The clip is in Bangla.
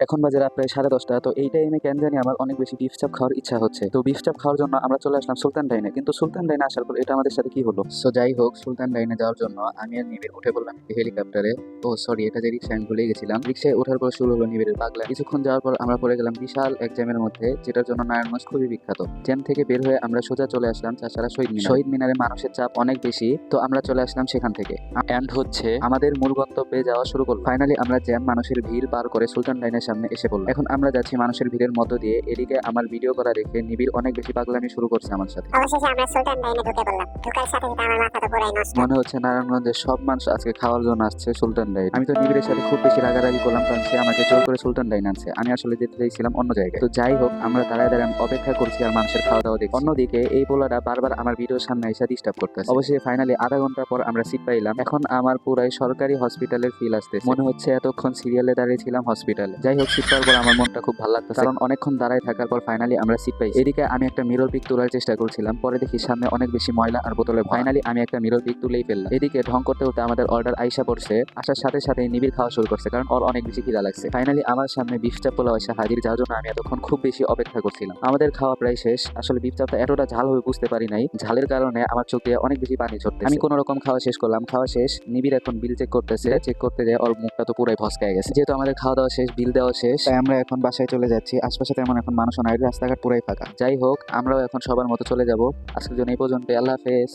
এখন বাজে রাত প্রায় 10:30। তো এই টাইমে কেন জানি আমার অনেক বেশি বিফ চাপ খাওয়ার ইচ্ছা হচ্ছে। তো বিফ চাপ খাওয়ার জন্য আমরা চলে আসলাম সুলতান ডাইনে। কিন্তু সুলতান ডাইনে আসার পর এটা আমাদের সাথে কি হলো? সো যাই হোক, সুলতান ডাইনে যাওয়ার জন্য আমি আর নিবিড় উঠে বললাম হেলিকপ্টারে। ও সরি, এটা যে রিক্সা আমি ভুলে গেছিলাম। রিক্সায় ওঠার পর শুরু হলো নিবিড়ের পাগলা। কিছুক্ষণ যাওয়ার পর আমরা পড়ে গেলাম বিশাল এক জ্যামের মধ্যে, যেটার জন্য নারায়ণগঞ্জ খুবই বিখ্যাত। জ্যাম থেকে বের হয়ে আমরা সোজা চলে আসলাম চাষারা শহীদ মিনার। শহীদ মিনারে মানুষের চাপ অনেক বেশি, তো আমরা চলে আসলাম সেখান থেকে এন্ড হচ্ছে আমাদের মূল গন্তব্যে যাওয়া শুরু করলাম। ফাইনালি আমরা জ্যাম মানুষের ভিড় পার করে সুলতান ডাইনের সামনে এসে পড়লাম। এখন আমরা যাচ্ছি মানুষের ভিড়ের মধ্য দিয়ে। এদিকে আমার ভিডিও করা দেখে নিবিড় অনেক বেশি পাগলামি শুরু করছে আমার সাথে। অবশেষে আমরা সুলতান ডাইনে ঢুকে পড়লাম। ঢোকার সাথে সাথে আমার মাথা তো পুরাই নষ্ট। মনে হচ্ছে নারায়ণগঞ্জের সব মানুষ আজকে খাওয়ার জন্য আসছে সুলতান ডাইন। আমি তো নিবিড়ের সাথে খুব বেশি রাগারাগি করলাম, কারণ সে আমাকে জোর করে সুলতান ডাইন আনছে। আমি আসলে যেতে চাইছিলাম অন্য জায়গায়। তো যাই হোক, আমরা দাঁড়ায় দাঁড়ায় অপেক্ষা করছি আর মানুষের খাওয়া দাওয়া দেখছি। অন্যদিকে এই পোলাটা বারবার আমার ভিডিওর সামনে এসে ডিস্টার্ব করতেছে। অবশ্যই ফাইনালি আধা ঘন্টা পর আমরা সিট পাইলাম। এখন আমার পুরাই সরকারি হসপিটালের ফিল আসতেছে। মনে হচ্ছে এতক্ষণ সিরিয়ালে দাঁড়িয়ে ছিলাম হসপিটালে। যাই হোক, সিট পাওয়ার পর আমার মনটা খুব ভালো লাগতেছে, কারণ অনেকক্ষণ দাঁড়ায় থাকার পর ফাইনালি আমরা সিট পাই। এদিকে আমি একটা মিরর পিক তোলার চেষ্টা করছিলাম, পরে দেখি সামনে অনেক বেশি ময়লা আর বোতলে। ফাইনালি আমি একটা মিরর পিক তুলেই ফেললাম। এদিকে ঢং করতে করতে আমাদের অর্ডার আইসা পড়ছে। আসার সাথে সাথে নিবিড় খাওয়া শুরু করছে, কারণ ওর অনেক বেশি খিদা লাগছে। ফাইনালি আমার সামনে বিফ চাপ পোলাও এসে হাজির, যার জন্য আমি এতক্ষণ খুব বেশি অপেক্ষা করছিলাম। আমাদের খাওয়া প্রায় শেষ। আসলে বিফ চাপটা এতটা ঝাল হবে বুঝতে পারি নাই। ঝালের কারণে আমার চোখ দিয়ে অনেক বেশি পানি ঝরতেছে। আমি কোনো রকম খাওয়া শেষ করলাম। খাওয়া শেষ, নিবিড় এখন বিল চেক করতেছে। চেক করতে যায় ওর মুখটা তো পুরাই ভস্কায় গেছে। যেহেতু আমাদের খাওয়া দাওয়া শেষ, বিল দেওয়া শেষ, তাই আমরা এখন বাসায় চলে যাচ্ছি। আশপাশে তেমন এখন মানুষ নাই, রাস্তাঘাট পুরাই ফাঁকা। যাই হোক, আমরাও এখন সবার মতো চলে যাব। আজকের জন্য এই পর্যন্ত। আল্লাহ হাফেজ।